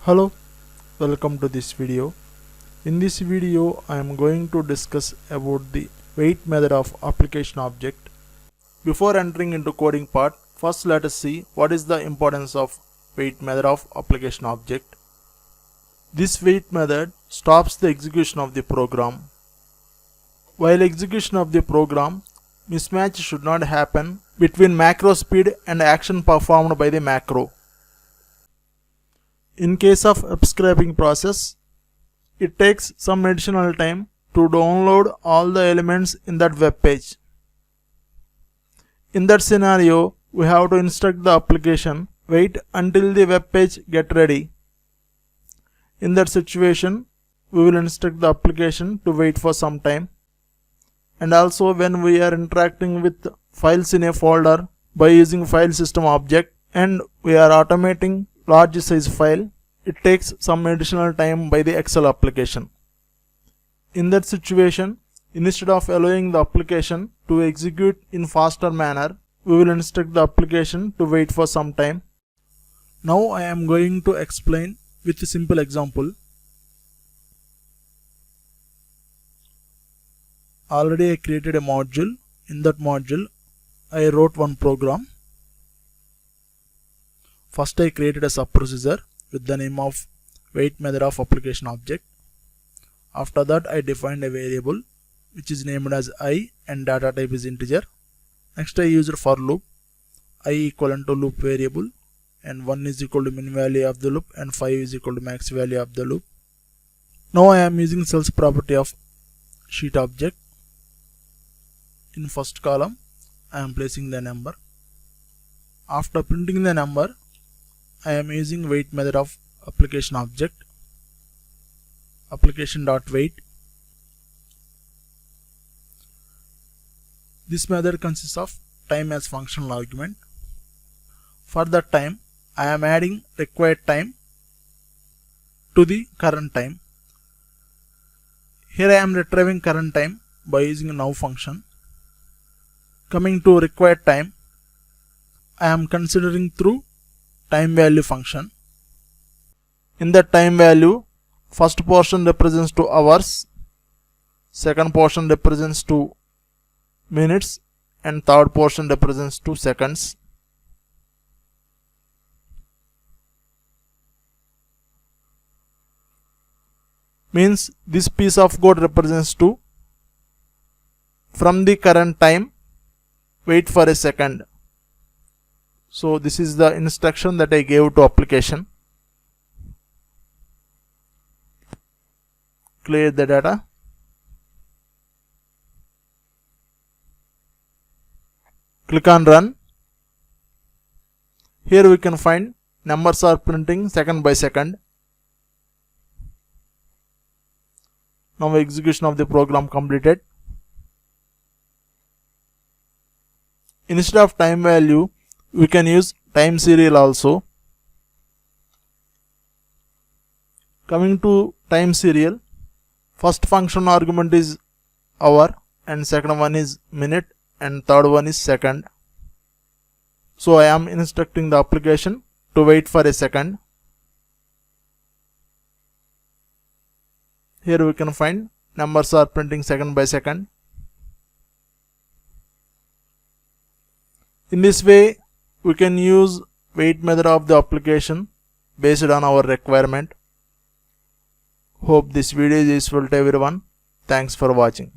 Hello, welcome to this video. In this video I am going to discuss about the wait method of application object. Before entering into coding part, first let us see what is the importance of wait method of application object. This wait method stops the execution of the program. While execution of the program, mismatch should not happen between macro speed and action performed by the macro. In case of web scraping process, it takes some additional time to download all the elements in that web page. In that scenario, we have to instruct the application wait until the web page get ready. In that situation, we will instruct the application to wait for some time. And also when we are interacting with files in a folder by using file system object and we are automating large size file, it takes some additional time by the Excel application. In that situation, instead of allowing the application to execute in faster manner, we will instruct the application to wait for some time. Now I am going to explain with a simple example. Already I created a module. In that module, I wrote one program. First I created a subprocedure with the name of wait method of application object. After that I defined a variable which is named as I and data type is integer. Next I used for loop, I equivalent to loop variable and 1 is equal to min value of the loop and 5 is equal to max value of the loop. Now I am using cells property of sheet object. In first column I am placing the number. After printing the number, I am using wait method of application object, application.wait. This method consists of time as functional argument. For that time, I am adding required time to the current time. Here I am retrieving current time by using now function. Coming to required time, I am considering through time value function. In the time value, first portion represents to hours, second portion represents to minutes, and third portion represents to seconds. Means this piece of code represents to from the current time wait for a second. So this is the instruction that I gave to application. Clear the data. Click on run. Here we can find numbers are printing second by second. Now execution of the program completed. Instead of time value, we can use time serial also. Coming to time serial, first function argument is hour and second one is minute and third one is second. So I am instructing the application to wait for a second. Here we can find numbers are printing second by second. In this way, we can use wait method of the application based on our requirement. Hope this video is useful to everyone. Thanks for watching.